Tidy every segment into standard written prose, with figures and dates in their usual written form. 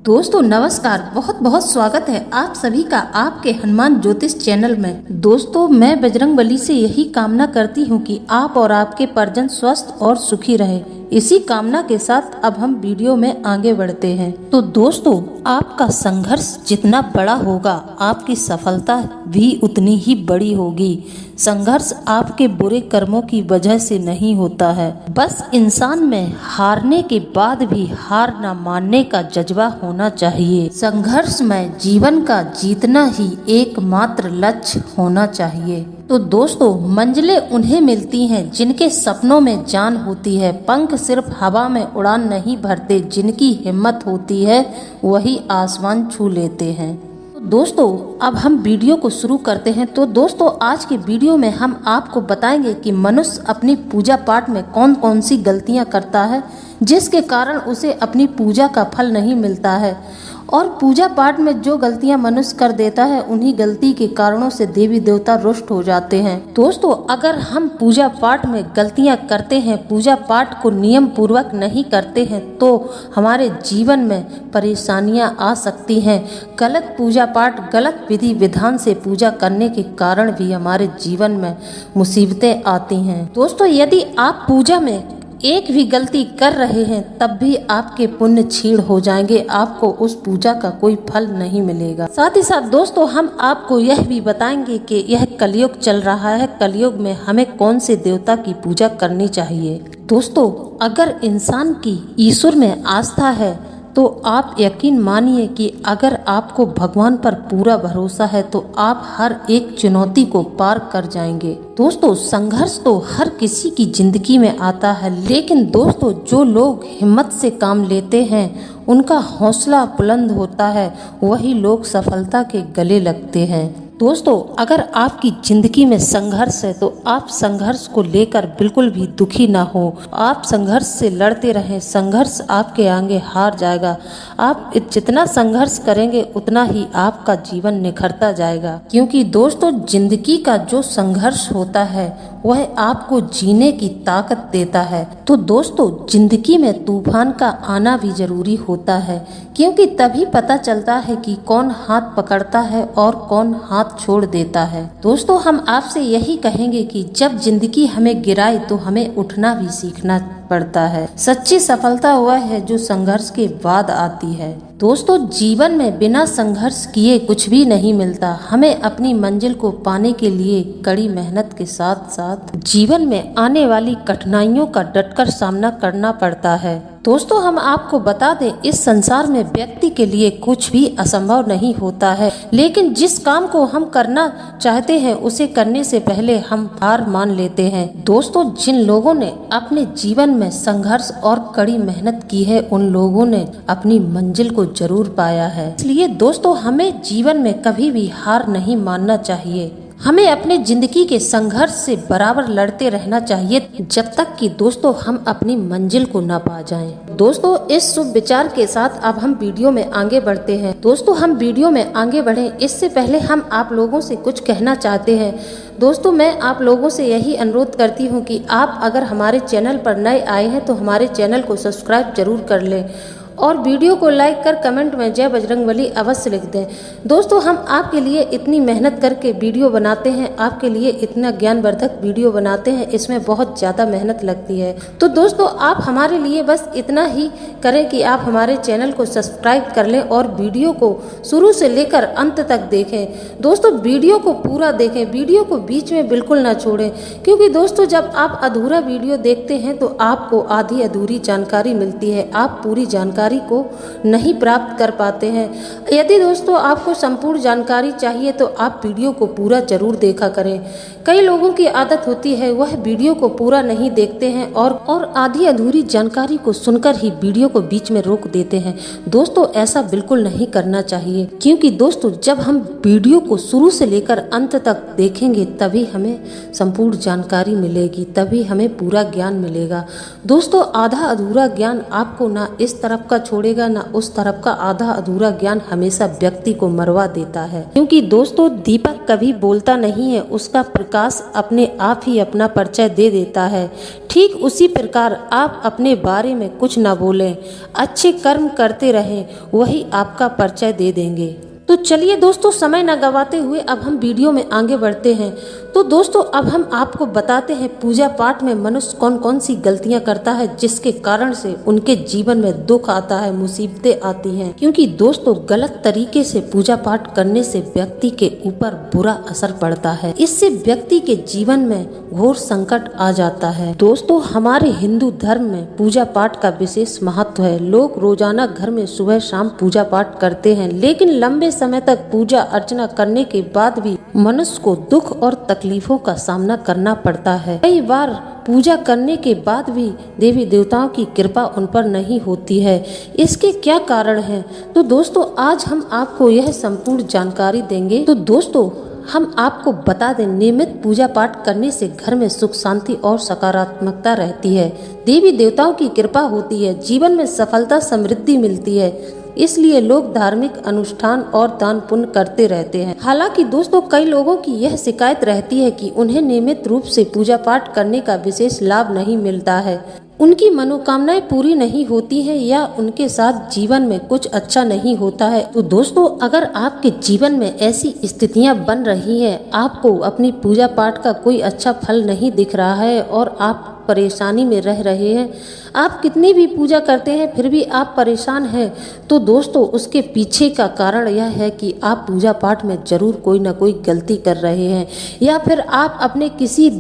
दोस्तों नमस्कार, बहुत बहुत स्वागत है आप सभी का आपके हनुमान ज्योतिष चैनल में। दोस्तों मैं बजरंगबली से यही कामना करती हूँ कि आप और आपके परिजन स्वस्थ और सुखी रहे। इसी कामना के साथ अब हम वीडियो में आगे बढ़ते हैं। तो दोस्तों आपका संघर्ष जितना बड़ा होगा आपकी सफलता भी उतनी ही बड़ी होगी। संघर्ष आपके बुरे कर्मों की वजह से नहीं होता है, बस इंसान में हारने के बाद भी हार न मानने का जज्बा होना चाहिए। संघर्ष में जीवन का जीतना ही एकमात्र लक्ष्य होना चाहिए। तो दोस्तों मंजिलें उन्हें मिलती हैं जिनके सपनों में जान होती है। पंख सिर्फ हवा में उड़ान नहीं भरते, जिनकी हिम्मत होती है वही आसमान छू लेते हैं। दोस्तों अब हम वीडियो को शुरू करते हैं। तो दोस्तों आज के वीडियो में हम आपको बताएंगे कि मनुष्य अपनी पूजा पाठ में कौन कौन सी गलतियां करता है जिसके कारण उसे अपनी पूजा का फल नहीं मिलता है, और पूजा पाठ में जो गलतियां मनुष्य कर देता है उन्हीं गलती के कारणों से देवी देवता रुष्ट हो जाते हैं। दोस्तों अगर हम पूजा पाठ में गलतियां करते हैं, पूजा पाठ को नियम पूर्वक नहीं करते हैं तो हमारे जीवन में परेशानियां आ सकती हैं। गलत पूजा पाठ, गलत विधि विधान से पूजा करने के कारण भी हमारे जीवन में मुसीबतें आती हैं। दोस्तों यदि आप पूजा में एक भी गलती कर रहे हैं तब भी आपके पुण्य क्षीण हो जाएंगे, आपको उस पूजा का कोई फल नहीं मिलेगा। साथ ही साथ दोस्तों हम आपको यह भी बताएंगे कि यह कलयुग चल रहा है, कलयुग में हमें कौन से देवता की पूजा करनी चाहिए। दोस्तों अगर इंसान की ईश्वर में आस्था है तो आप यकीन मानिए कि अगर आपको भगवान पर पूरा भरोसा है तो आप हर एक चुनौती को पार कर जाएंगे। दोस्तों संघर्ष तो हर किसी की जिंदगी में आता है, लेकिन दोस्तों जो लोग हिम्मत से काम लेते हैं उनका हौसला बुलंद होता है, वही लोग सफलता के गले लगते हैं। दोस्तों अगर आपकी जिंदगी में संघर्ष है तो आप संघर्ष को लेकर बिल्कुल भी दुखी ना हो। आप संघर्ष से लड़ते रहें, संघर्ष आपके आगे हार जाएगा। आप जितना संघर्ष करेंगे उतना ही आपका जीवन निखरता जाएगा, क्योंकि दोस्तों जिंदगी का जो संघर्ष होता है वह आपको जीने की ताकत देता है। तो दोस्तों जिंदगी में तूफान का आना भी जरूरी होता है, क्योंकि तभी पता चलता है कि कौन हाथ पकड़ता है और कौन हाथ छोड़ देता है। दोस्तों हम आपसे यही कहेंगे कि जब जिंदगी हमें गिराए तो हमें उठना भी सीखना पड़ता है। सच्ची सफलता वह है जो संघर्ष के बाद आती है। दोस्तों जीवन में बिना संघर्ष किए कुछ भी नहीं मिलता। हमें अपनी मंजिल को पाने के लिए कड़ी मेहनत के साथ साथ जीवन में आने वाली कठिनाइयों का डटकर सामना करना पड़ता है। दोस्तों हम आपको बता दें इस संसार में व्यक्ति के लिए कुछ भी असंभव नहीं होता है, लेकिन जिस काम को हम करना चाहते हैं उसे करने से पहले हम हार मान लेते हैं। दोस्तों जिन लोगों ने अपने जीवन में संघर्ष और कड़ी मेहनत की है उन लोगों ने अपनी मंजिल को जरूर पाया है। इसलिए दोस्तों हमें जीवन में कभी भी हार नहीं मानना चाहिए। हमें अपने जिंदगी के संघर्ष से बराबर लड़ते रहना चाहिए जब तक कि दोस्तों हम अपनी मंजिल को न पा जाएं। दोस्तों इस शुभ विचार के साथ अब हम वीडियो में आगे बढ़ते हैं। दोस्तों हम वीडियो में आगे बढ़ें इससे पहले हम आप लोगों से कुछ कहना चाहते हैं। दोस्तों मैं आप लोगों से यही अनुरोध करती हूँ कि आप अगर हमारे चैनल पर नए आए हैं तो हमारे चैनल को सब्सक्राइब जरूर कर लें और वीडियो को लाइक कर कमेंट में जय बजरंगबली अवश्य लिख दें। दोस्तों हम आपके लिए इतनी मेहनत करके वीडियो बनाते हैं, आपके लिए इतना ज्ञानवर्धक वीडियो बनाते हैं, इसमें बहुत ज़्यादा मेहनत लगती है। तो दोस्तों आप हमारे लिए बस इतना ही करें कि आप हमारे चैनल को सब्सक्राइब कर लें और वीडियो को शुरू से लेकर अंत तक देखें। दोस्तों वीडियो को पूरा देखें, वीडियो को बीच में बिल्कुल ना छोड़ें, क्योंकि दोस्तों जब आप अधूरा वीडियो देखते हैं तो आपको आधी अधूरी जानकारी मिलती है, आप पूरी जानकारी को नहीं प्राप्त कर पाते हैं। यदि दोस्तों आपको संपूर्ण जानकारी चाहिए तो आप वीडियो को पूरा जरूर देखा करें। कई लोगों की आदत होती है वह वीडियो को पूरा नहीं देखते हैं और आधी अधूरी जानकारी को सुनकर ही वीडियो को बीच में रोक देते हैं। दोस्तों ऐसा बिल्कुल नहीं करना चाहिए, क्योंकि दोस्तों जब हम वीडियो को शुरू से लेकर अंत तक देखेंगे तभी हमें संपूर्ण जानकारी मिलेगी, तभी हमें पूरा ज्ञान मिलेगा। दोस्तों आधा अधूरा ज्ञान आपको ना इस तरफ का का छोड़ेगा ना उस तरफ का। आधा अधूरा ज्ञान हमेशा व्यक्ति को मरवा देता है, क्योंकि दोस्तों दीपक कभी बोलता नहीं है, उसका प्रकाश अपने आप ही अपना परिचय दे देता है। ठीक उसी प्रकार आप अपने बारे में कुछ न बोलें, अच्छे कर्म करते रहें, वही आपका परिचय दे देंगे। तो चलिए दोस्तों, समय न गवाते हुए अब हम वीडियो में आगे बढ़ते हैं। तो दोस्तों अब हम आपको बताते हैं पूजा पाठ में मनुष्य कौन कौन सी गलतियां करता है जिसके कारण से उनके जीवन में दुख आता है, मुसीबतें आती हैं। क्योंकि दोस्तों गलत तरीके से पूजा पाठ करने से व्यक्ति के ऊपर बुरा असर पड़ता है, इससे व्यक्ति के जीवन में घोर संकट आ जाता है। दोस्तों हमारे हिंदू धर्म में पूजा पाठ का विशेष महत्व है। लोग रोजाना घर में सुबह शाम पूजा पाठ करते हैं, लेकिन लंबे समय तक पूजा अर्चना करने के बाद भी मनुष्य को दुख और तकलीफों का सामना करना पड़ता है। कई बार पूजा करने के बाद भी देवी देवताओं की कृपा उन पर नहीं होती है। इसके क्या कारण हैं? तो दोस्तों आज हम आपको यह संपूर्ण जानकारी देंगे। तो दोस्तों हम आपको बता दें, नियमित पूजा पाठ करने से घर में सुख शांति और सकारात्मकता रहती है, देवी देवताओं की कृपा होती है, जीवन में सफलता समृद्धि मिलती है। इसलिए लोग धार्मिक अनुष्ठान और दान पुण्य करते रहते हैं। हालांकि दोस्तों कई लोगों की यह शिकायत रहती है कि उन्हें नियमित रूप से पूजा पाठ करने का विशेष लाभ नहीं मिलता है, उनकी मनोकामनाएं पूरी नहीं होती हैं या उनके साथ जीवन में कुछ अच्छा नहीं होता है। तो दोस्तों अगर आपके जीवन में ऐसी स्थितियां बन रही हैं, आपको अपनी पूजा पाठ का कोई अच्छा फल नहीं दिख रहा है और आप परेशानी में रह रहे हैं, आप कितनी भी पूजा करते हैं फिर भी आप परेशान हैं, तो दोस्तों उसके पीछे का कारण यह है कि आप पूजा पाठ में जरूर कोई ना कोई गलती कर रहे हैं, या फिर आप अपने किसी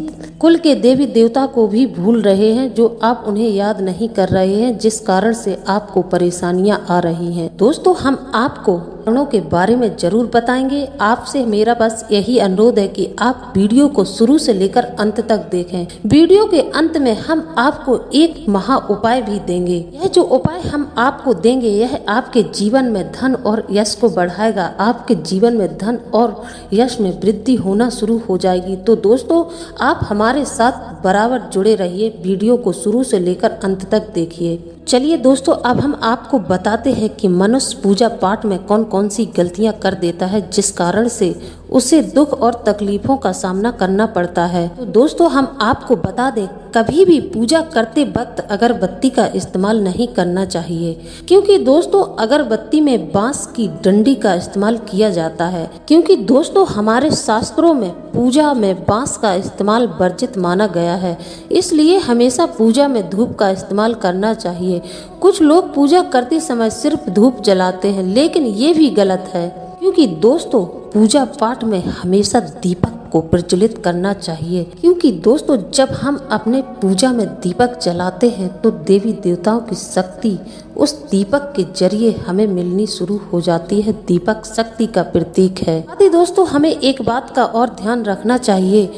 कुल के देवी देवता को भी भूल रहे हैं जो आप उन्हें याद नहीं कर रहे हैं, जिस कारण से आपको परेशानियां आ रही हैं। दोस्तों हम आपको कारणों के बारे में जरूर बताएंगे। आपसे मेरा बस यही अनुरोध है कि आप वीडियो को शुरू से लेकर अंत तक देखें। वीडियो के अंत में हम आपको एक महा उपाय भी देंगे। यह जो उपाय हम आपको देंगे यह आपके जीवन में धन और यश को बढ़ाएगा, आपके जीवन में धन और यश में वृद्धि होना शुरू हो जाएगी। तो दोस्तों आप हमारे साथ बराबर जुड़े रहिए, वीडियो को शुरू से लेकर अंत तक देखिए। चलिए दोस्तों अब हम आपको बताते हैं कि मनुष्य पूजा पाठ में कौन कौन सी गलतियां कर देता है जिस कारण से उसे दुख और तकलीफों का सामना करना पड़ता है। तो दोस्तों हम आपको बता दें, कभी भी पूजा करते वक्त अगरबत्ती का इस्तेमाल नहीं करना चाहिए, क्योंकि दोस्तों अगरबत्ती में बांस की डंडी का इस्तेमाल किया जाता है। क्योंकि दोस्तों हमारे शास्त्रों में पूजा में बांस का इस्तेमाल वर्जित माना गया है, इसलिए हमेशा पूजा में धूप का इस्तेमाल करना चाहिए। कुछ लोग पूजा करते समय सिर्फ धूप जलाते हैं, लेकिन ये भी गलत है, क्योंकि दोस्तों पूजा पाठ में हमेशा दीपक को प्रज्वलित करना चाहिए। क्योंकि दोस्तों जब हम अपने पूजा में दीपक जलाते हैं तो देवी देवताओं की शक्ति उस दीपक के जरिए हमें मिलनी शुरू हो जाती है। दीपक शक्ति का प्रतीक है। दोस्तों हमें एक बात का और ध्यान रखना चाहिए,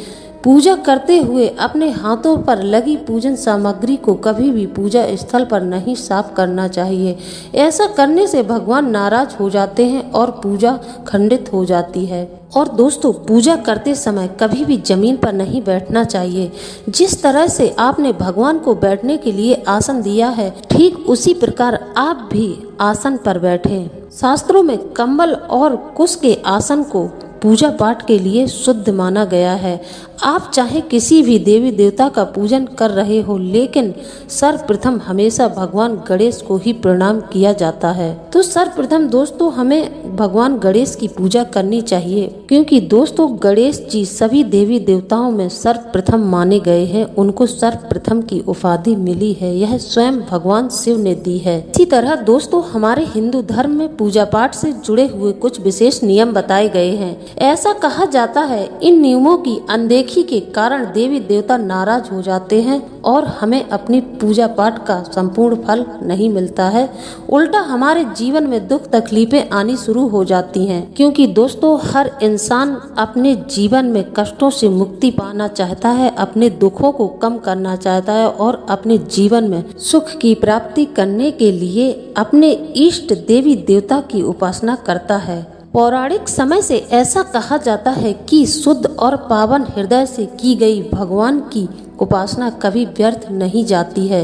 पूजा करते हुए अपने हाथों पर लगी पूजन सामग्री को कभी भी पूजा स्थल पर नहीं साफ करना चाहिए। ऐसा करने से भगवान नाराज हो जाते हैं और पूजा खंडित हो जाती है। और दोस्तों पूजा करते समय कभी भी जमीन पर नहीं बैठना चाहिए। जिस तरह से आपने भगवान को बैठने के लिए आसन दिया है, ठीक उसी प्रकार आप भी आसन पर बैठें। शास्त्रों में कंबल और कुश के आसन को पूजा पाठ के लिए शुद्ध माना गया है। आप चाहे किसी भी देवी देवता का पूजन कर रहे हो, लेकिन सर्वप्रथम हमेशा भगवान गणेश को ही प्रणाम किया जाता है। तो सर्वप्रथम दोस्तों हमें भगवान गणेश की पूजा करनी चाहिए, क्योंकि दोस्तों गणेश जी सभी देवी देवताओं में सर्वप्रथम माने गए हैं। उनको सर्वप्रथम की उपाधि मिली है, यह स्वयं भगवान शिव ने दी है। इसी तरह दोस्तों हमारे हिंदू धर्म में पूजा पाठ से जुड़े हुए कुछ विशेष नियम बताए गए हैं। ऐसा कहा जाता है इन नियमों की अनदेखी के कारण देवी देवता नाराज हो जाते हैं और हमें अपनी पूजा पाठ का संपूर्ण फल नहीं मिलता है। उल्टा हमारे जीवन में दुख तकलीफें आनी शुरू हो जाती हैं, क्योंकि दोस्तों हर इंसान अपने जीवन में कष्टों से मुक्ति पाना चाहता है, अपने दुखों को कम करना चाहता है और अपने जीवन में सुख की प्राप्ति करने के लिए अपने इष्ट देवी देवता की उपासना करता है। पौराणिक समय से ऐसा कहा जाता है कि शुद्ध और पावन हृदय से की गई भगवान की उपासना कभी व्यर्थ नहीं जाती है।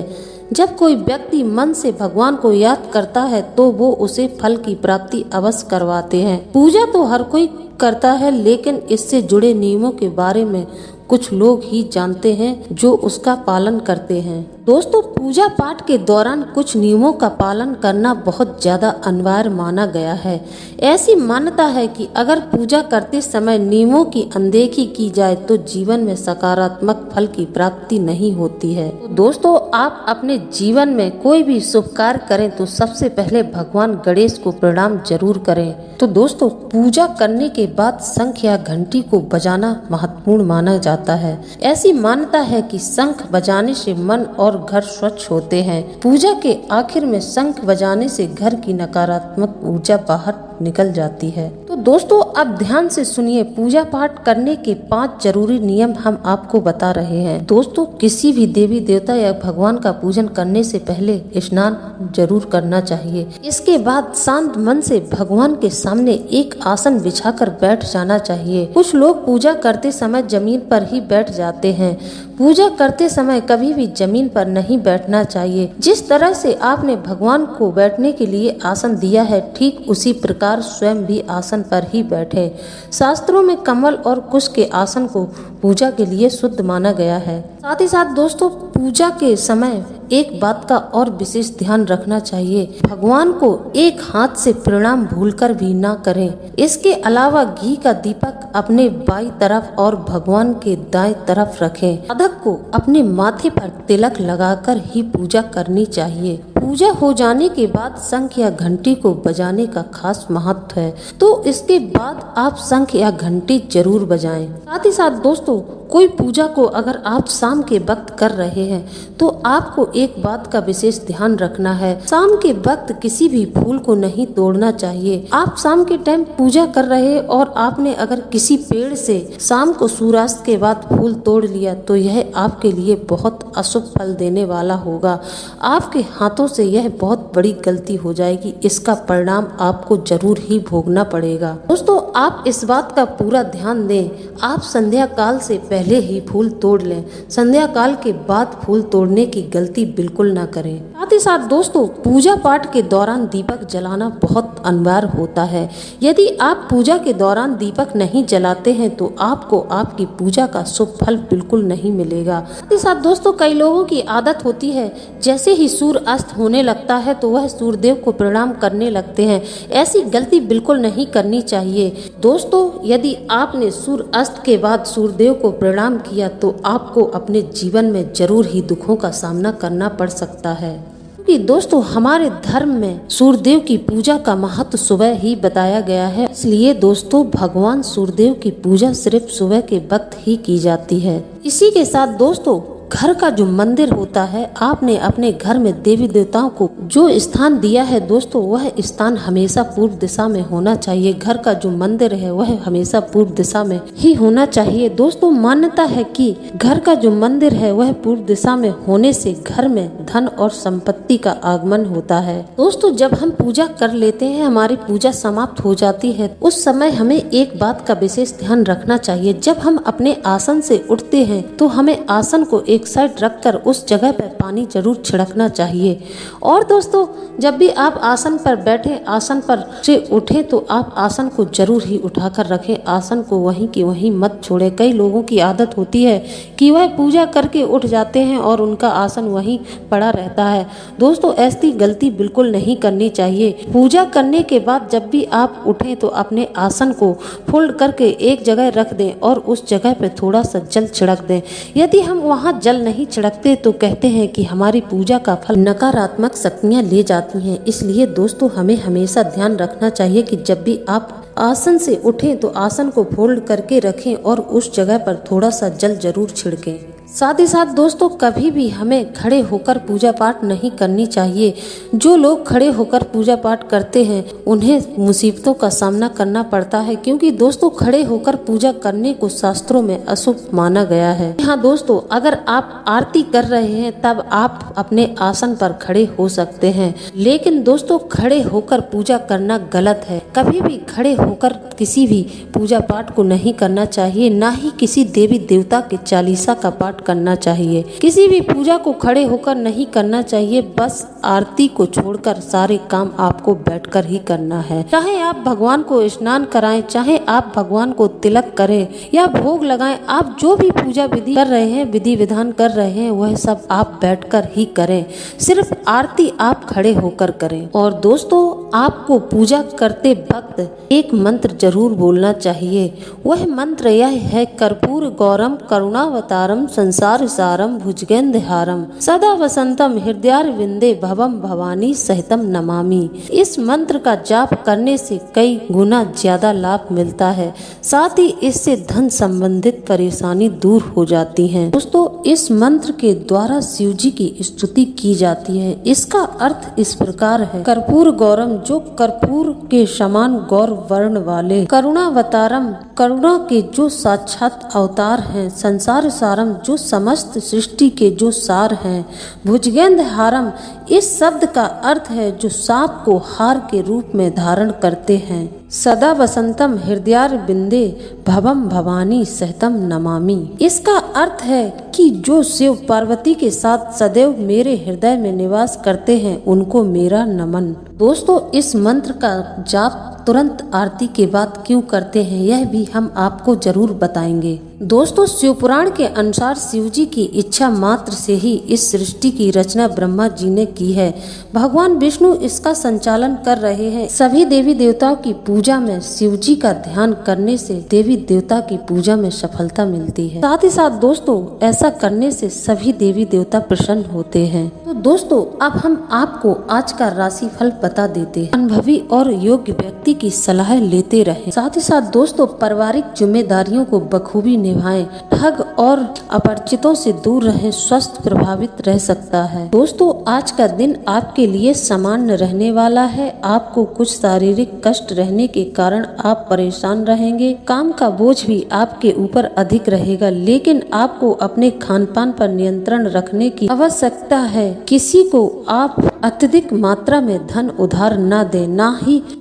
जब कोई व्यक्ति मन से भगवान को याद करता है तो वो उसे फल की प्राप्ति अवश्य करवाते हैं। पूजा तो हर कोई करता है, लेकिन इससे जुड़े नियमों के बारे में कुछ लोग ही जानते हैं जो उसका पालन करते हैं। दोस्तों, पूजा पाठ के दौरान कुछ नियमों का पालन करना बहुत ज्यादा अनिवार्य माना गया है। ऐसी मान्यता है कि अगर पूजा करते समय नियमों की अनदेखी की जाए तो जीवन में सकारात्मक फल की प्राप्ति नहीं होती है। तो दोस्तों, आप अपने जीवन में कोई भी शुभ कार्य करें तो सबसे पहले भगवान गणेश को प्रणाम जरूर करें। तो दोस्तों, पूजा करने के बाद शंख या घंटी को बजाना महत्वपूर्ण माना जाता है। ऐसी मान्यता है कि शंख बजाने से मन और घर स्वच्छ होते हैं। पूजा के आखिर में शंख बजाने से घर की नकारात्मक ऊर्जा बाहर निकल जाती है। तो दोस्तों, अब ध्यान से सुनिए, पूजा पाठ करने के 5 जरूरी नियम हम आपको बता रहे हैं। दोस्तों, किसी भी देवी देवता या भगवान का पूजन करने से पहले स्नान जरूर करना चाहिए। इसके बाद शांत मन से भगवान के सामने एक आसन बिछाकर बैठ जाना चाहिए। कुछ लोग पूजा करते समय जमीन पर ही बैठ जाते हैं। पूजा करते समय कभी भी जमीन पर नहीं बैठना चाहिए। जिस तरह से आपने भगवान को बैठने के लिए आसन दिया है, ठीक उसी प्रकार स्वयं भी आसन पर ही बैठे। शास्त्रों में कमल और कुश के आसन को पूजा के लिए शुद्ध माना गया है। साथ ही साथ दोस्तों, पूजा के समय एक बात का और विशेष ध्यान रखना चाहिए, भगवान को एक हाथ से प्रणाम भूलकर भी ना करें। इसके अलावा घी का दीपक अपने बाईं तरफ और भगवान के दाएं तरफ रखें। साधक को अपने माथे पर तिलक लगाकर ही पूजा करनी चाहिए। पूजा हो जाने के बाद शंख या घंटी को बजाने का खास महत्व है, तो इसके बाद आप शंख या घंटी जरूर बजाएं। साथ ही साथ दोस्तों, कोई पूजा को अगर आप शाम के वक्त कर रहे हैं तो आपको एक बात का विशेष ध्यान रखना है, शाम के वक्त किसी भी फूल को नहीं तोड़ना चाहिए। आप शाम के टाइम पूजा कर रहे और आपने अगर किसी पेड़ से शाम को सूर्यास्त के बाद फूल तोड़ लिया तो यह आपके लिए बहुत अशुभ फल देने वाला होगा। आपके हाथों से यह बहुत बड़ी गलती हो जाएगी। इसका परिणाम आपको जरूर ही भोगना पड़ेगा। दोस्तों, आप इस बात का पूरा ध्यान दें, आप संध्या काल से पहले ही फूल तोड़ लें। संध्या काल के बाद फूल तोड़ने की गलती बिल्कुल ना करें। साथ ही साथ दोस्तों, पूजा पाठ के दौरान दीपक जलाना बहुत अनिवार्य होता है। यदि आप पूजा के दौरान दीपक नहीं जलाते हैं तो आपको आपकी पूजा का शुभ फल बिल्कुल नहीं मिलेगा। साथ ही साथ दोस्तों, कई लोगों की आदत होती है, जैसे ही सूर्य अस्त होने लगता है तो वह सूर्यदेव को प्रणाम करने लगते हैं। ऐसी गलती बिल्कुल नहीं करनी चाहिए। दोस्तों, यदि आपने सूर्य अस्त के बाद सूर्यदेव को प्रणाम किया तो आपको अपने जीवन में जरूर ही दुखों का सामना करना पड़ सकता है, क्योंकि दोस्तों हमारे धर्म में सूर्यदेव की पूजा का महत्व सुबह ही बताया गया है। इसलिए दोस्तों, भगवान सूर्यदेव की पूजा सिर्फ सुबह के वक्त ही की जाती है। इसी के साथ दोस्तों, घर का जो मंदिर होता है, आपने अपने घर में देवी देवताओं को जो स्थान दिया है दोस्तों, वह स्थान हमेशा पूर्व दिशा में होना चाहिए। घर का जो मंदिर है वह हमेशा पूर्व दिशा में ही होना चाहिए। दोस्तों, मान्यता है कि घर का जो मंदिर है वह पूर्व दिशा में होने से घर में धन और संपत्ति का आगमन होता है। दोस्तों, जब हम पूजा कर लेते हैं, हमारी पूजा समाप्त हो जाती है, उस समय हमें एक बात का विशेष ध्यान रखना चाहिए। जब हम अपने आसन से उठते हैं तो हमें आसन को एक साइड रखकर उस जगह पर पानी जरूर छिड़कना चाहिए। और दोस्तों, जब भी आप आसन पर बैठे, आसन पर से उठे तो आप आसन को जरूर ही उठाकर रखें। आसन को वहीं की वहीं मत छोड़े। कई लोगों की आदत होती है कि वह पूजा करके उठ जाते हैं और उनका आसन वहीं पड़ा रहता है। दोस्तों, ऐसी गलती बिल्कुल नहीं करनी चाहिए। पूजा करने के बाद जब भी आप उठें तो अपने आसन को फोल्ड करके एक जगह रख दें और उस जगह पर थोड़ा सा जल छिड़क दें। यदि हम वहाँ जल नहीं छिड़कते तो कहते हैं कि हमारी पूजा का फल नकारात्मक शक्तियाँ ले जाती हैं। इसलिए दोस्तों, हमें हमेशा ध्यान रखना चाहिए कि जब भी आप आसन से उठें तो आसन को फोल्ड करके रखें और उस जगह पर थोड़ा सा जल जरूर छिड़कें। साथ ही साथ दोस्तों, कभी भी हमें खड़े होकर पूजा पाठ नहीं करनी चाहिए। जो लोग खड़े होकर पूजा पाठ करते हैं उन्हें मुसीबतों का सामना करना पड़ता है, क्योंकि दोस्तों खड़े होकर पूजा करने को शास्त्रों में अशुभ माना गया है। हाँ दोस्तों, अगर आप आरती कर रहे हैं तब आप अपने आसन पर खड़े हो सकते हैं, लेकिन दोस्तों खड़े होकर पूजा करना गलत है। कभी भी खड़े होकर किसी भी पूजा पाठ को नहीं करना चाहिए, ना ही किसी देवी देवता के चालीसा का पाठ करना चाहिए। किसी भी पूजा को खड़े होकर नहीं करना चाहिए, बस आरती को छोड़कर सारे काम आपको बैठकर ही करना है। चाहे आप भगवान को स्नान कराएं, चाहे आप भगवान को तिलक करें या भोग लगाएं, आप जो भी पूजा विधि कर रहे हैं, विधि विधान कर रहे हैं, वह सब आप बैठकर ही करें। सिर्फ आरती आप खड़े होकर करें। और दोस्तों, आपको पूजा करते वक्त एक मंत्र जरूर बोलना चाहिए। वह मंत्र यह है, कर्पूर गौरम करुणावतारम संसार सारम भुजगेंद्रहारम सदा वसंतम हृदयारविंदे भवम भवानी सहितम नमामि। इस मंत्र का जाप करने से कई गुना ज्यादा लाभ मिलता है। साथ ही इससे धन संबंधित परेशानी दूर हो जाती है। दोस्तों, इस मंत्र के द्वारा शिव जी की स्तुति की जाती है। इसका अर्थ इस प्रकार है, कर्पूर गौरम, जो कर्पूर के समान गौर वर्ण वाले, करुणावतारम, करुणा के जो साक्षात अवतार हैं, संसार सारम, जो समस्त सृष्टि के जो सार हैं, भुजगेंद्रहारम, इस शब्द का अर्थ है जो सांप को हार के रूप में धारण करते हैं, सदा वसंतम हृदयारविंदे भवम भवानी सहितम नमामि। इसका अर्थ है कि जो शिव पार्वती के साथ सदैव मेरे हृदय में निवास करते हैं, उनको मेरा नमन। दोस्तों, इस मंत्र का जाप तुरंत आरती के बाद क्यों करते हैं, यह भी हम आपको जरूर बताएंगे। दोस्तों, शिव पुराण के अनुसार शिव जी की इच्छा मात्र से ही इस सृष्टि की रचना ब्रह्मा जी ने की है। भगवान विष्णु इसका संचालन कर रहे हैं। सभी देवी देवताओं की पूजा में शिव जी का ध्यान करने से देवी देवता की पूजा में सफलता मिलती है। साथ ही साथ दोस्तों, ऐसा करने से सभी देवी देवता प्रसन्न होते हैं। तो दोस्तों, अब हम आपको आज का राशि फल बता देते हैं। अनुभवी और योग्य व्यक्ति की सलाह लेते रहें। साथ ही साथ दोस्तों, पारिवारिक जिम्मेदारियों को बखूबी निभाएं। ठग और अपरिचितों से दूर रहें, स्वास्थ्य प्रभावित रह सकता है। दोस्तों, आज का दिन आपके लिए सामान्य रहने वाला है। आपको कुछ शारीरिक कष्ट रहने के कारण आप परेशान रहेंगे। काम का बोझ भी आपके ऊपर अधिक रहेगा, लेकिन आपको अपने खान पान पर नियंत्रण रखने की आवश्यकता है। किसी को आप अत्यधिक मात्रा में धन उधार न दें,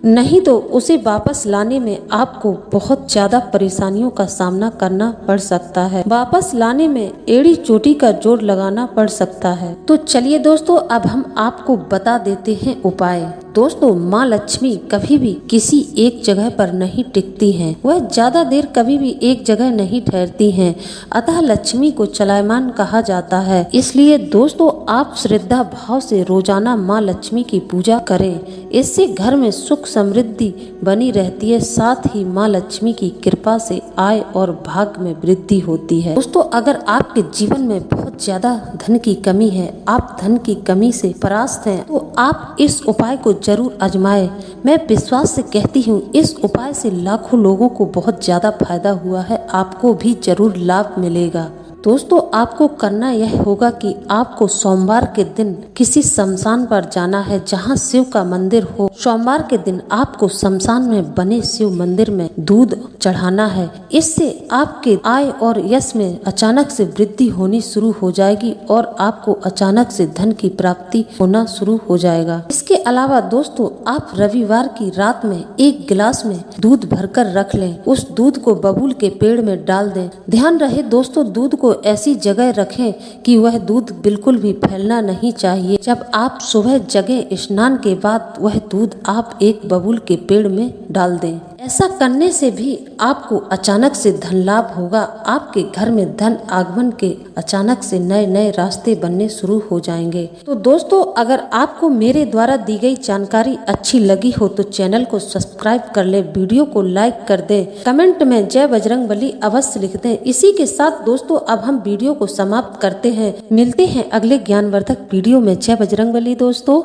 नहीं तो उसे वापस लाने में आपको बहुत ज्यादा परेशानियों का सामना करना पड़ सकता है। वापस लाने में एड़ी चोटी का जोड़ लगाना पड़ सकता है। तो चलिए दोस्तों, अब हम आपको बता देते हैं उपाय। दोस्तों, माँ लक्ष्मी कभी भी किसी एक जगह पर नहीं टिकती हैं। वह ज्यादा देर कभी भी एक जगह नहीं ठहरती हैं। अतः लक्ष्मी को चलायमान कहा जाता है। इसलिए दोस्तों, आप श्रद्धा भाव से रोजाना माँ लक्ष्मी की पूजा करें। इससे घर में सुख समृद्धि बनी रहती है। साथ ही माँ लक्ष्मी की कृपा से आय और भाग्य में वृद्धि होती है। दोस्तों, अगर आपके जीवन में बहुत ज्यादा धन की कमी है, आप धन की कमी से परास्त हैं, तो आप इस उपाय को जरूर आजमाएं। मैं विश्वास से कहती हूँ, इस उपाय से लाखों लोगों को बहुत ज्यादा फायदा हुआ है। आपको भी जरूर लाभ मिलेगा। दोस्तों, आपको करना यह होगा कि आपको सोमवार के दिन किसी शमशान पर जाना है जहां शिव का मंदिर हो। सोमवार के दिन आपको शमशान में बने शिव मंदिर में दूध चढ़ाना है। इससे आपके आय और यश में अचानक से वृद्धि होनी शुरू हो जाएगी और आपको अचानक से धन की प्राप्ति होना शुरू हो जाएगा। इसके अलावा दोस्तों, आप रविवार की रात में एक गिलास में दूध भरकर रख लें। उस दूध को बबूल के पेड़ में डाल दें। ध्यान रहे दोस्तों, दूध को ऐसी जगह रखें कि वह दूध बिल्कुल भी फैलना नहीं चाहिए। जब आप सुबह जगें, स्नान के बाद वह दूध आप एक बबूल के पेड़ में डाल दें। ऐसा करने से भी आपको अचानक से धन लाभ होगा। आपके घर में धन आगमन के अचानक से नए नए रास्ते बनने शुरू हो जाएंगे। तो दोस्तों, अगर आपको मेरे द्वारा दी गई जानकारी अच्छी लगी हो तो चैनल को सब्सक्राइब कर ले, वीडियो को लाइक कर दे, कमेंट में जय बजरंगबली अवश्य लिख दें। इसी के साथ दोस्तों, अब हम वीडियो को समाप्त करते हैं। मिलते हैं अगले ज्ञानवर्धक वीडियो में। जय बजरंगबली दोस्तों।